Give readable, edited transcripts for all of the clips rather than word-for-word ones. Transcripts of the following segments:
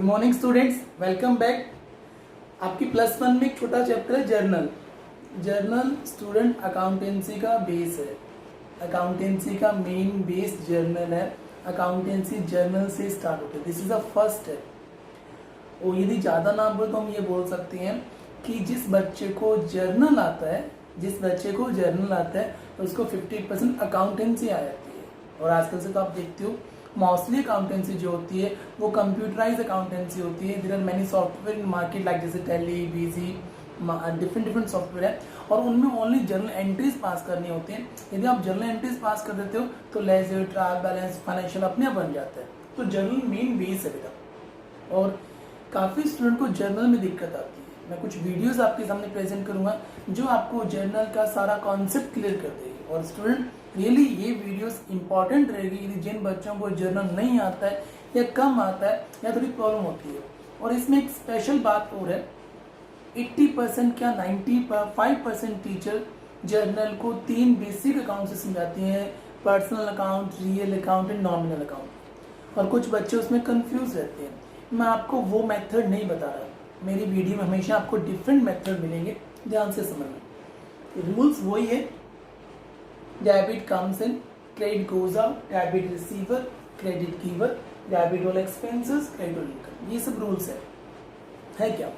Good morning students, welcome back. आपकी plus one में एक छोटा चैप्टर है जर्नल। जर्नल स्टूडेंट अकाउंटेंसी का बेस है, अकाउंटेंसी का मेन बेस जर्नल है। अकाउंटेंसी जर्नल से स्टार्ट होती है, this is the first step. और यदि ज़्यादा ना बोले तो हम ये बोल सकते हैं कि जिस बच्चे को जर्नल आता है तो उसको 50% अकाउंटेंसी आ जाती है। और आजकल से तो आप देखते हो मोस्टली अकाउंटेंसी जो होती है वो कंप्यूटराइज अकाउंटेंसी होती है। There are many software in market like जैसे टैली, बीजी, डिफरेंट सॉफ्टवेयर है और उनमें ओनली जर्नल एंट्रीज पास करनी होती हैं। यदि आप जर्नल एंट्रीज पास कर देते हो तो लेजर, ट्रायल बैलेंस, फाइनेंशियल अपने आप बन जाता है। तो जर्नल मेन बेस है बेटा। और काफ़ी स्टूडेंट को जर्नल में दिक्कत आती है। मैं कुछ वीडियोस आपके सामने प्रेजेंट करूंगा जो आपको जर्नल का सारा कॉन्सेप्ट क्लियर कर देगी। और स्टूडेंट रियली ये वीडियोस इंपॉर्टेंट रहेगी यदि जिन बच्चों को जर्नल नहीं आता है या कम आता है या थोड़ी प्रॉब्लम होती है। और इसमें एक स्पेशल बात और है, 80% क्या 95% टीचर जर्नल को 3 बेसिक अकाउंट से समझाती हैं, personal account, real account and nominal account. और कुछ बच्चे उसमें कंफ्यूज रहते हैं। मैं आपको वो मेथड नहीं बता रहा, मेरी वीडियो में हमेशा आपको डिफरेंट मेथड मिलेंगे, ध्यान से समझना। रूल्स वही है, debit comes in, credit goes out, debit receiver, credit giver, debit all expenses, credit all income, ये सब रूल्स है क्या।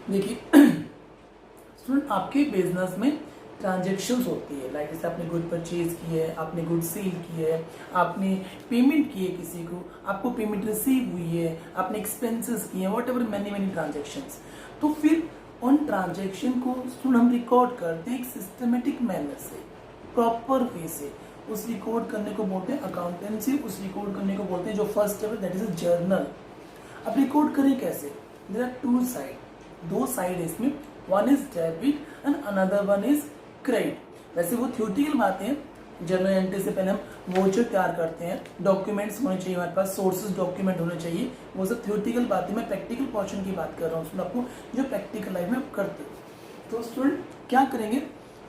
देखिए स्टूडेंट, आपके बिजनेस में ट्रांजेक्शन्स होती है, लाइक जैसे आपने गुड परचेज की है, आपने गुड सेल की है, आपने पेमेंट की है किसी को, आपको पेमेंट रिसीव हुई है, आपने एक्सपेंसेस किए हैं, वॉट एवर मैनी ट्रांजेक्शन्स। तो फिर उन ट्रांजेक्शन को स्टूडेंट हम रिकॉर्ड करते हैं एक सिस्टमेटिक मैनर से, प्रॉपर वे से। उस रिकॉर्ड करने को बोलते हैं अकाउंटेंसी, उस रिकॉर्ड करने को बोलते हैं जो फर्स्ट स्टेप है दैट इज अ जर्नल। अब रिकॉर्ड करें कैसे? देयर आर 2 साइड, 2 साइड है इसमें, one is debit and another one is credit. वैसे वो थ्योरेटिकल बातें हैं, जर्नल एंट्री से पहले हम वोचर तैयार करते हैं, डॉक्यूमेंट्स होने चाहिए हमारे पास, सोर्सेज डॉक्यूमेंट होने चाहिए, वो सब थ्योरेटिकल बातें। मैं प्रैक्टिकल पोर्शन की बात कर रहा हूँ उसमें आपको, जो प्रैक्टिकल लाइफ में आप करते हो। तो स्टूडेंट क्या करेंगे,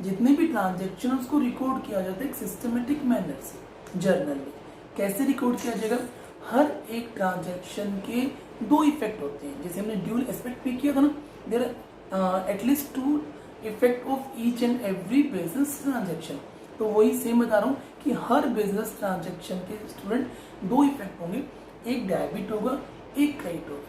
जितने भी ट्रांजेक्शन उसको रिकॉर्ड किया जाता है एक सिस्टमेटिक मैनर से जर्नल में। कैसे रिकॉर्ड किया जाएगा? हर एक ट्रांजेक्शन के 2 इफेक्ट होते हैं, जैसे हमने ड्यूल एस्पेक्ट पे किया था ना, there at least 2 effect of each and every business transaction. तो वही सेम बता रहा हूँ कि हर बिजनेस ट्रांजेक्शन के स्टूडेंट 2 इफेक्ट होंगे, एक डेबिट होगा, एक क्रेडिट होगा।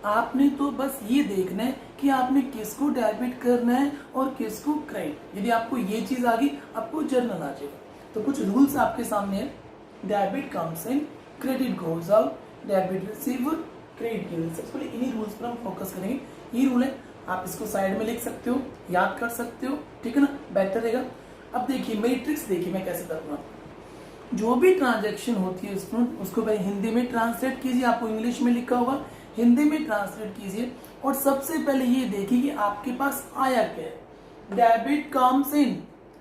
आपने तो बस ये देखना है कि आपने किसको डेबिट करना है और किसको क्रेडिट। यदि आपको ये चीज आ गई, आपको जर्नल आ जाएगा। तो कुछ रूल्स आपके सामने है, debit comes in, credit goes out, debit receiver, credit given. सबसे पहले इन्हीं रूल्स पर हम फोकस करेंगे। ये रूल है, आप इसको साइड में लिख सकते हो, याद कर सकते हो, ठीक है ना, बेहतर रहेगा। अब देखिए मेरी ट्रिक्स देखिए मैं कैसे करूँगा। जो भी ट्रांजेक्शन होती है उसको पहले हिंदी में ट्रांसलेट कीजिए, आपको इंग्लिश में लिखा होगा, हिंदी में ट्रांसलेट कीजिए। और सबसे पहले ये देखिए कि आपके पास आया क्या है। डेबिट कम्स इन,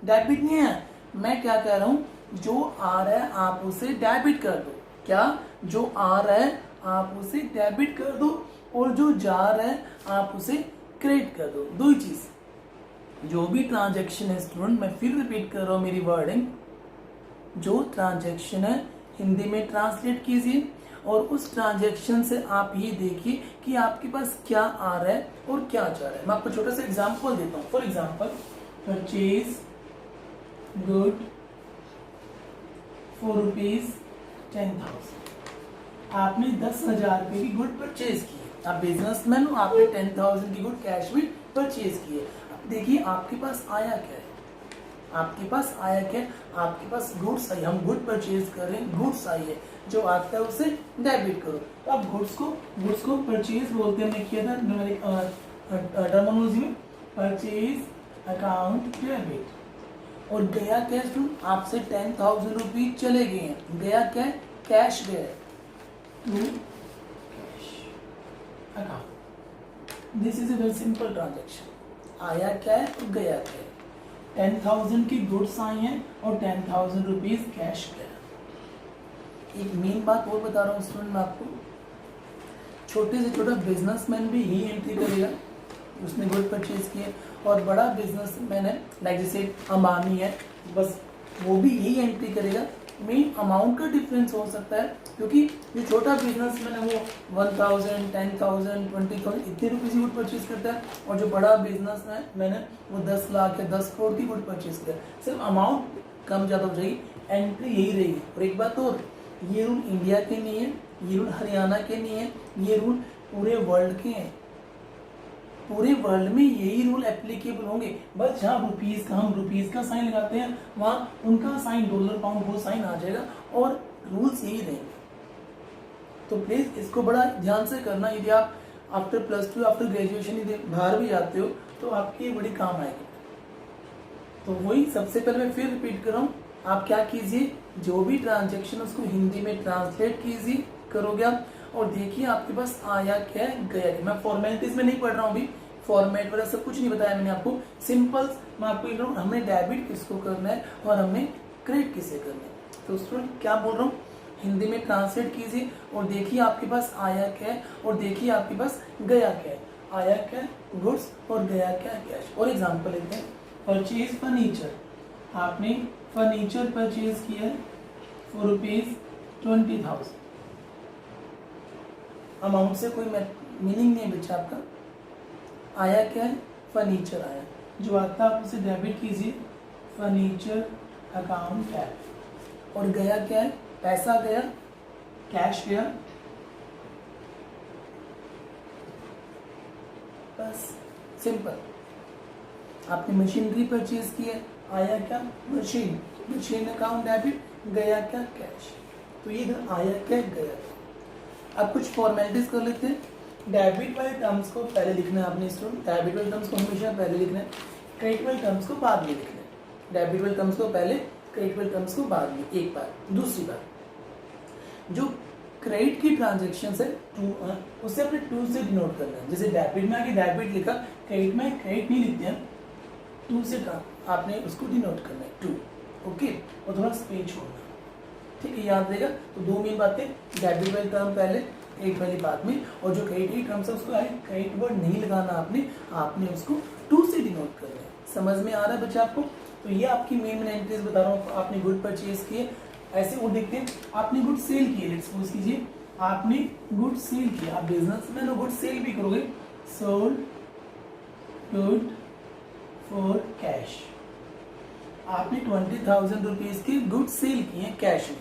डेबिट नहीं है, मैं क्या कह रहा हूँ, जो आ रहा है आप उसे डेबिट कर दो। क्या? जो आ रहा है आप उसे डेबिट कर दो और जो जा रहा है आप उसे क्रेडिट कर दो। 2 ही चीज। जो भी ट्रांजेक्शन है स्टूडेंट, मैं फिर रिपीट कर रहा हूँ मेरी वर्डिंग, जो ट्रांजेक्शन है हिंदी में ट्रांसलेट कीजिए और उस ट्रांजेक्शन से आप ये देखिए कि आपके पास क्या आ रहा है और क्या जा रहा है। मैं आपको छोटा सा एग्जांपल देता हूँ। For example, purchase good for ₹10,000। आपने 10,000 रुपये की गुड परचेज की है, आप बिजनेसमैन हो, आपने 10,000 की गुड कैश में परचेज की है। अब देखिए आपके पास आया क्या है, आपके पास आया क्या, आपके पास गुड्स आई, हम गुड परचेज कर रहे हैं, गुड्स आई है, जो आता है उसे डेबिट करो। तो आप गुड्स को परचेज बोलते हैं, हमने किया था टर्मिनोलॉजी में, परचेज अकाउंट डेबिट। और गया क्या स्टूडेंट, आपसे 10,000 रुपीज चले गए हैं, गया क्या है, कैश गया to cash account. This is a very simple transaction. आया क्या है और गया क्या है। 10,000 की गुड्स आई हैं और 10,000 रुपीज कैश गया। एक मेन बात और बता रहा हूँ स्टूडेंट मैं आपको, छोटे से छोटा बिजनेसमैन भी यही एंट्री करेगा, उसने गुड परचेज किए। और बड़ा बिजनेसमैन है लाइक जैसे अंबानी है, बस वो भी यही एंट्री करेगा। मेन अमाउंट का डिफरेंस हो सकता है, क्योंकि जो छोटा बिजनेसमैन है वो 1000, 10,000, 20,000 इतने रुपीज़ की गुड परचेज करता है, और जो बड़ा बिजनेसमैन है वो 10 लाख या 10 करोड़ की गुड परचेज करता है। सिर्फ अमाउंट कम ज़्यादा हो जाएगी, एंट्री यही रहेगी। और एक बात और, ये रूल इंडिया के नहीं है, ये रूल हरियाणा के नहीं है, ये रूल पूरे वर्ल्ड के हैं। पूरे वर्ल्ड में यही रूल एप्लीकेबल होंगे। बस जहाँ रुपीज़ का हम रुपीज़ का साइन लगाते हैं वहाँ उनका साइन, डॉलर पाउंड वो साइन आ जाएगा, और रूल्स यही रहेंगे। तो प्लीज़ इसको बड़ा ध्यान से करना। यदि आप आफ्टर +2 आफ्टर ग्रेजुएशन यदि बाहर भी जाते हो तो आपकी ये बड़ी काम आएगी। तो वही सबसे पहले मैं फिर रिपीट कर रहा हूँ, आप क्या कीजिए, जो भी ट्रांजेक्शन उसको हिंदी में ट्रांसलेट कीजिए, करोगे आप, और देखिए आपके पास आया क्या है, गया क्या। मैं फॉर्मेलिटीज में नहीं पढ़ रहा हूँ अभी, फॉर्मेट वगैरह सब कुछ नहीं बताया मैंने आपको, सिंपल मैं आपको ये कहूँ, हमने डेबिट किसको करना है और हमने क्रेडिट किसे करना है। तो स्टूडेंट क्या बोल रहा हूँ, हिंदी में ट्रांसलेट कीजिए और देखिए आपके पास आया क्या है और देखिए आपके पास गया क्या है। आया क्या गुड्स और गया क्या कैश। और एग्जांपल लेते हैं, परचेज फर्नीचर, आपने फर्नीचर परचेज किया है फॉर ₹20,000। अमाउंट से कोई मीनिंग नहीं है बच्चा आपका। आया क्या है, फर्नीचर आया, जो आता है आप उसे डेबिट कीजिए, फर्नीचर अकाउंट टैब। और गया क्या है, पैसा गया, कैश गया, बस सिंपल। आपने मशीनरी परचेज की है, आया क्या, मशीन, मशीन अकाउंट डेबिट, गया क्या, कैश। तो ये आया क्या, गया क्या। अब कुछ फॉर्मेलिटीज कर लेते हैं। डेबिट वाले टर्म्स को पहले लिखना है आपने स्टूडेंट, डेबिट वाले टर्म्स को हमेशा पहले लिखना है, क्रेडिट वाले टर्म्स को बाद में लिखना है। डेबिट वाले टर्म्स को पहले, क्रेडिट वाले टर्म्स को बाद में, एक बार। दूसरी बात, जो क्रेडिट की ट्रांजेक्शन है उससे अपने 2 से डिनोट करना है। जैसे डेबिट में आगे डेबिट लिखा, क्रेडिट में क्रेडिट नहीं लिखते हैं, 2 से आपने उसको डिनोट करना है, 2, ओके। और थोड़ा स्पेस छोड़ना, ठीक है, याद रहेगा। तो 2 मेन बातें, डेबिट वाली टर्म पहले, क्रेडिट वाली बाद में, और जो क्रेडिट की टर्म्स है उसको क्रेडिट वर्ड नहीं लगाना आपने उसको 2 से डिनोट करना है। समझ में आ रहा है बच्चा आपको। तो ये आपकी मेन एंट्रीज बता रहा हूँ। आपने गुड परचेज किए, ऐसे वो देखते हैं, आपने गुड सेल किए, लेट्स सपोज कीजिए आपने गुड सेल किया, आप बिजनेसमैन हो, गुड सेल भी करोगे, सोल्ड गुड फॉर कैश। आपने 20,000 रुपीज की गुड सेल किए हैं कैश में।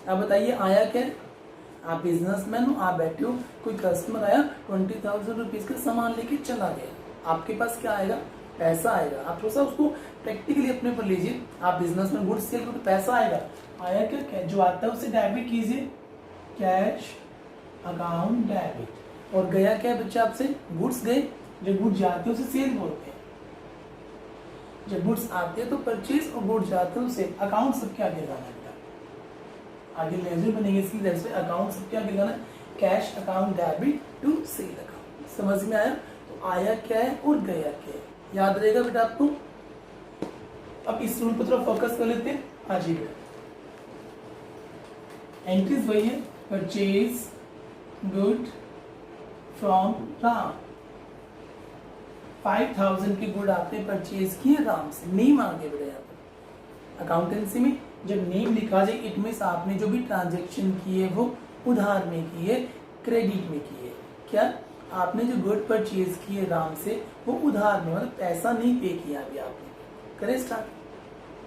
अब बताइए आया क्या है, आप बिजनेसमैन हो, आप बैठे हो, कोई कस्टमर आया 20,000 रुपीज का सामान लेके चला गया, आपके पास क्या आएगा, पैसा आएगा। आप थोड़ा सा उसको प्रैक्टिकली अपने पर लीजिए, आप बिजनेसमैन गुड सेल करो तो पैसा आएगा। आया क्या, जो आता है उसे डेबिट कीजिए, कैश अकाउंट डेबिट। और गया क्या है बच्चा आपसे, गुड्स गए, जब गुड्स जाते हैं उसे सेल बोलते हैं। जब गुड्स आते हैं तो परचेज और गुड्स जाते हैं उसे अकाउंट सबके आगे लगाना है, आगे लेजर बनेंगे इसकी वजह से अकाउंट सबके आगे लगाना है, cash account debit to sale account. समझ में आया। तो आया क्या है और गया क्या है, याद रहेगा बेटा आपको। अब इस रूल पर थोड़ा फोकस कर लेते हैं। आज ही एंट्रीज वही है, परचेज गुड फ्रॉम राम, 5,000 के गुड आपने परचेज किए राम से। नेम आगे बेटा यहाँ पर अकाउंटेंसी में जब नेम लिखा जाए, इट मीन्स आपने जो भी ट्रांजेक्शन किए वो उधार में किए, क्रेडिट में किए। क्या आपने जो गुड परचेज किए राम से वो उधार में, मतलब पैसा नहीं पे किया अभी आपने। करें स्टार्ट,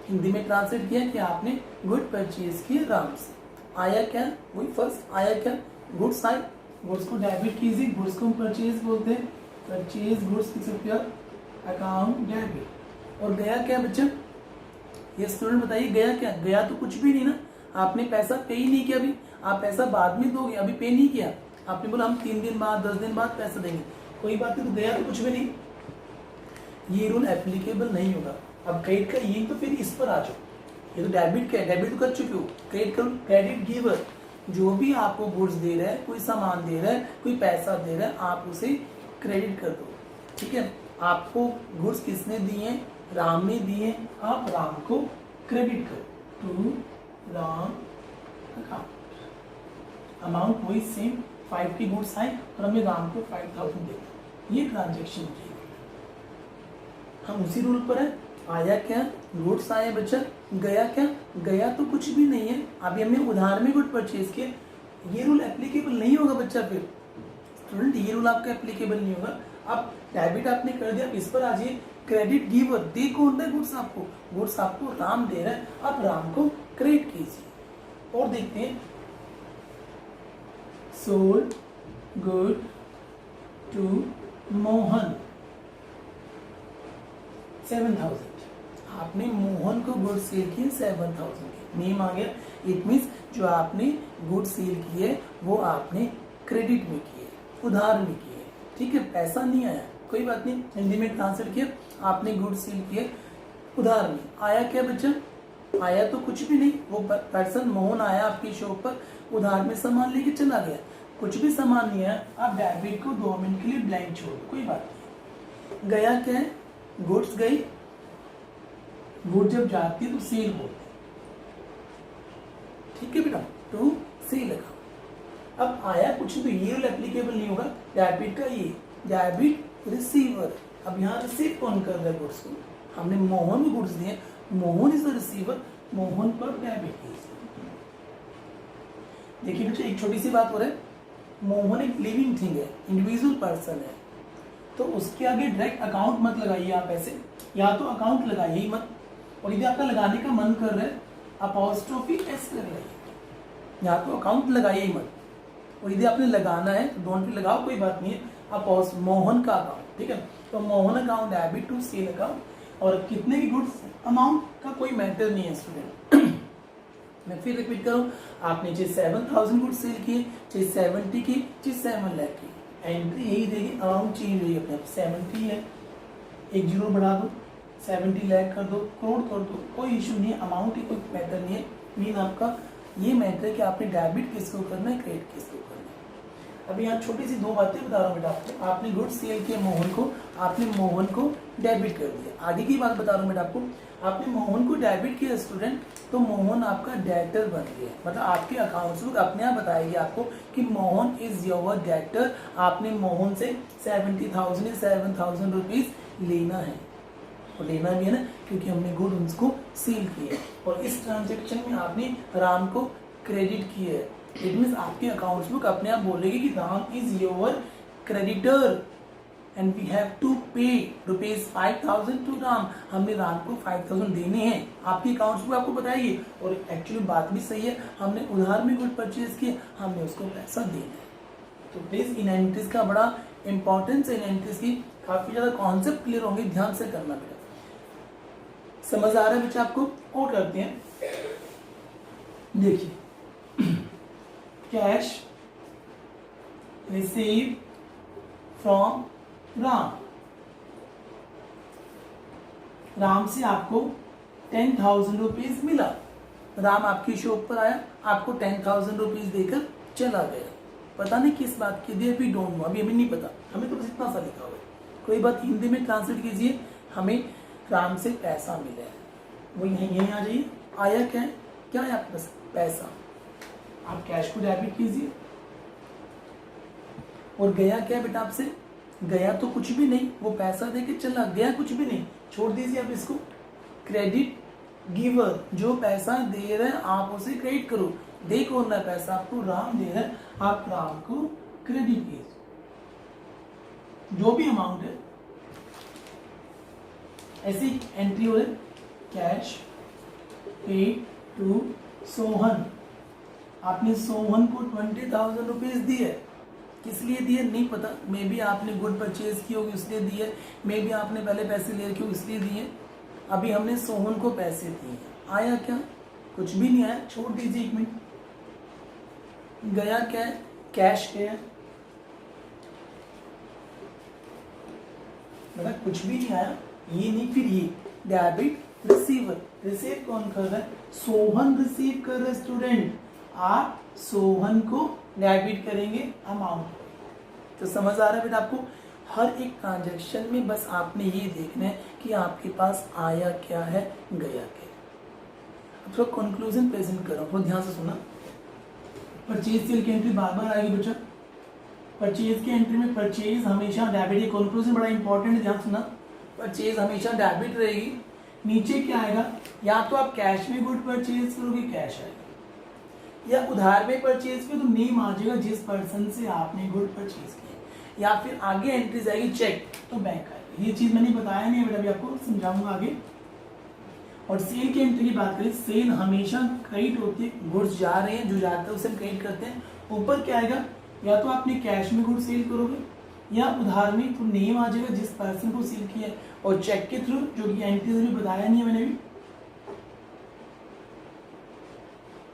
हिंदी में ट्रांसलेट किया कि आपने गुड परचेज किए राम से। आया क्या, वही फर्स्ट आया क्या, गुड्स आए, गुड्स को डेबिट कीजिए, गुड्स को परचेज बोलते हैं, परचेज गुड्स किस रुपया अकाउंट डेबिट। और गया क्या बच्चा, ये स्टूडेंट बताइए गया क्या, गया तो कुछ भी नहीं ना, आपने पैसा पे ही नहीं किया, अभी आप पैसा बाद में दोगे, अभी पे नहीं किया। आपने बोला हम 3 दिन बाद 10 दिन बाद पैसा देंगे, कोई बात नहीं, तो गया तो कुछ भी नहीं, ये रूल एप्लीकेबल नहीं होगा। अब क्रेडिट का ये तो फिर इस पर आ जाओ, ये तो डेबिट का है, डेबिट तो कर चुके हो, क्रेडिट करो, क्रेडिट गिवर जो भी आपको गुड्स दे रहा है, कोई सामान दे रहा है, कोई पैसा दे रहा है, आप उसे क्रेडिट कर दो, ठीक है। आपको गुड्स किसने दिए, राम ने दिए, आप राम को क्रेडिट करो टू राम अकाउंट। अमाउंट वही सेम, 5 की गुड्स आए और हमने राम को 5,000 दे दिया, ये ट्रांजेक्शन की। हम उसी रूल पर है। आया क्या, गुड्स आए बच्चा, गया क्या, गया तो कुछ भी नहीं है, अभी हमने उधार में गुड परचेज किए, ये रूल एप्लीकेबल नहीं होगा बच्चा, फिर स्टूडेंट ये रूल आपका एप्लीकेबल नहीं होगा। अब डेबिट आपने कर दिया, इस पर आ जाइए, क्रेडिट गिवर, दे कौन है गुड्स आपको, गुड्स आपको राम दे रहा है, आप राम को क्रेडिट कीजिए। और देखते हैं, सोल्ड गुड टू मोहन 7,000, आपने मोहन को गुड सेल किए 7,000 के, नेम आ गया। इट मीन्स जो आपने गुड सेल किए वो आपने क्रेडिट में किए, उधार में किए, ठीक है, पैसा नहीं आया, कोई बात नहीं, हिंदी में ट्रांसलेट किया, आपने गुड सेल किए उधार में। आया क्या बच्चा, आया तो कुछ भी नहीं, वो पर्सन मोहन आया आपकी शॉप पर, उधार में सामान लेके चला गया, कुछ भी सामान नहीं आया, आप डेबिट को 2 मिनट के लिए ब्लैंक छोड़ दो, कोई बात नहीं। गया क्या है, गुड्स गई, गुड जब जाती है तो सेल बोलते हैं, ठीक है बेटा, टू सेल लगा। अब आया कुछ तो ये रूल एप्लीकेबल नहीं होगा, डेबिट का ये डेबिट रिसीवर, अब यहाँ रिसीव कौन कर रहा है गुड्स को, हमने मोहन को गुड्स दिए, Mohan is the receiver, Mohan पर डेबिट कीजिए। देखिए बच्चे एक छोटी सी बात हो रहा है, मोहन एक लिविंग थिंग है, इंडिविजुअल पर्सन है, तो उसके आगे डायरेक्ट अकाउंट मत लगाइए आप ऐसे, या तो अकाउंट लगाइए ही मत, और यदि आपका लगाने का मन कर रहा है अपॉस्ट्रोफी एस कर रही है, या तो अकाउंट लगाइए ही मत, और यदि आपने लगाना है तो डोंट भी लगाओ, कोई बात नहीं है, अपोस्ट मोहन का अकाउंट, ठीक है, तो Mohan account debit to sale account, और कितने की गुड्स अमाउंट का कोई मैटर नहीं है स्टूडेंट। मैं फिर रिपीट करूं, आपने चाहे 7,000 गुड्स सेल किए, चाहे 70 की, चाहे 7 लाख की, एंट्री यही देगी, अमाउंट चेंज होगी अपने आप, 70 है, एक जीरो बढ़ा दो, 70 लाख कर दो, करोड़ कर दो, कोई इशू नहीं है, अमाउंट ही कोई मैटर नहीं है, मीन आपका ये मैटर है कि आपने डेबिट किसको करना है, क्रेडिट किसको करना है। अभी यहाँ छोटी सी 2 बातें बता रहा हूँ बेटा आपको, आपने गुड सेल किया मोहन को, आपने मोहन को डेबिट कर दिया, आगे की बात बता रहा हूँ बेटा आपको, आपने मोहन को डेबिट किया स्टूडेंट, तो मोहन आपका डेटर बन गया, मतलब आपके अकाउंट्स बुक अपने आप बताएगी आपको कि मोहन इज योर डेटर, आपने मोहन से 7,000 रुपीज लेना है, और लेना भी है ना, क्योंकि हमने गुड उनको सेल किया, और इस ट्रांजेक्शन में आपने राम को क्रेडिट किया है, इट मीन्स आपके अकाउंट्स बुक अपने आप बोलेगी कि Ram is your creditor and we have to pay ₹5,000 to Ram, हमने राम को 5,000 देने हैं, आपकी अकाउंट्स बुक आपको बताइए, और एक्चुअली बात भी सही है, हमने उधार में गुड परचेज किया, हमने उसको पैसा देना है। तो प्लीज इन एंट्रीज का बड़ा इंपॉर्टेंस है, इन एंट्रीज की काफी ज्यादा कॉन्सेप्ट क्लियर होंगे, ध्यान से करना बेटा, समझ आ रहा है बच्चा आपको। और करते हैं, देखिए cash receive from Ram, Ram से आपको 10,000 रुपीज मिला, राम आपकी शॉप पर आया, आपको 10,000 रुपीज देकर चला गया, पता नहीं किस बात की दिए, अभी डोंट नो, अभी हमें नहीं पता, हमें तो बस इतना सा लिखा हुआ है, कोई बात हिंदी में ट्रांसलेट कीजिए, हमें राम से पैसा मिला है, वो यहीं आ जाइए, आया क्या है, क्या है आपके पास, पैसा, आप कैश को डेबिट कीजिए, और गया क्या बेटा आपसे, गया तो कुछ भी नहीं, वो पैसा देके चला गया, कुछ भी नहीं, छोड़ दीजिए आप इसको, क्रेडिट गिवर, जो पैसा दे रहे हैं आप उसे क्रेडिट करो, दे कौन रहा है पैसा आपको, राम दे रहा है, आप राम को क्रेडिट कीजिए, जो भी अमाउंट है, ऐसी एंट्री हो रही, कैश पे टू सोहन, आपने सोहन को 20,000 रुपीज दिए, किस लिए दिए नहीं पता, मे बी आपने गुड परचेज की होगी इसलिए दिए, मे बी आपने पहले पैसे ले रखे हो इसलिए दिए, अभी हमने सोहन को पैसे दिए, आया क्या, कुछ भी नहीं आया, छोड़ दीजिए 1 मिनट, गया क्या है, कैश क्या है, मतलब कुछ भी नहीं आया, ये नहीं, फिर ये डेबिट रिसीवर, रिसीव कौन कर रहा है, सोहन रिसीव कर रहा है स्टूडेंट, आप सोहन को डेबिट करेंगे अमाउंट, तो समझ आ रहा है बेटा आपको, हर एक ट्रांजैक्शन में बस आपने ये देखना है कि आपके पास आया क्या है, गया क्या। अब थोड़ा कंक्लूजन प्रेजेंट कर रहा हूँ, ध्यान से सुना, परचेज सेल की एंट्री बार बार आएगी बच्चा, परचेज की एंट्री में परचेज हमेशा डेबिट, ये कंक्लूजन बड़ा इंपॉर्टेंट है, ध्यान सुना, परचेज हमेशा डेबिट रहेगी, नीचे क्या आएगा, या तो आप कैश में गुड परचेज करोगे, कैश आएगा, या उधार में परचेज किया तो नेम आ जाएगा जिस पर्सन से आपने गुड परचेज किया, या फिर आगे एंट्रीज आएगी चेक तो बैंक आएगी। ये चीज मैंने बताया नहीं बेटा, अभी आपको समझाऊंगा आगे। और सेल की एंट्री की बात करें, सेल हमेशा क्रेडिट होती है, गुड्स जा रहे हैं, जो जाता है उसे हम क्रेडिट करते हैं। ऊपर क्या आएगा, या तो आपने कैश में गुड सेल करोगे या उधार में, तो नेम आ जाएगा जिस पर्सन को सेल किया है। और चेक के थ्रू, जो कि एंट्री अभी बताया नहीं है मैंने भी।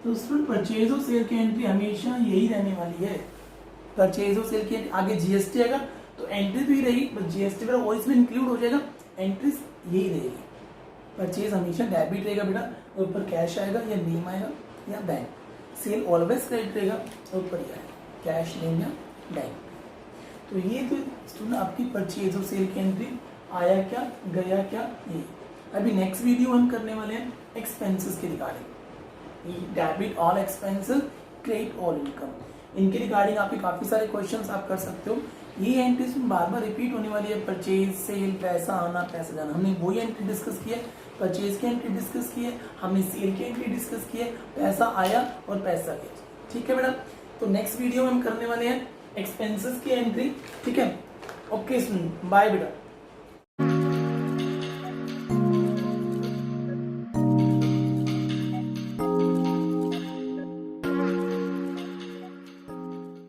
तो स्टूडेंट परचेज और सेल की एंट्री हमेशा यही रहने वाली है। परचेज और सेल की आगे जीएसटी आएगा तो एंट्री भी रहेगी, बट जीएसटी वगैरह वो इसमें इंक्लूड हो जाएगा, एंट्रीज यही रहेगी। परचेज हमेशा डेबिट रहेगा बेटा, और ऊपर कैश आएगा या नेम आएगा या बैंक। सेल ऑलवेज क्रेडिट रहेगा, और ऊपर ही आएगा कैश, नेम या बैंक। तो ये तो स्टूडेंट आपकी परचेज और सेल की एंट्री, आया क्या गया क्या ये। अभी नेक्स्ट वीडियो हम करने वाले हैं एक्सपेंसेस के regarding, debit all expenses, credit all income. इनके रिगार्डिंग आपके काफी सारे क्वेश्चंस आप कर सकते हो। ये एंट्रीज बार बार रिपीट होने वाली है, परचेज, सेल, पैसा आना, पैसा जाना। हमने वही एंट्री डिस्कस की है, परचेज की एंट्री डिस्कस की है, हमने सेल की एंट्री डिस्कस की है, पैसा आया और पैसा गया। ठीक है बेटा, तो नेक्स्ट वीडियो में हम करने वाले हैं एक्सपेंसेस की एंट्री। ठीक है, ओके स्टूडेंट, बाय बेटा।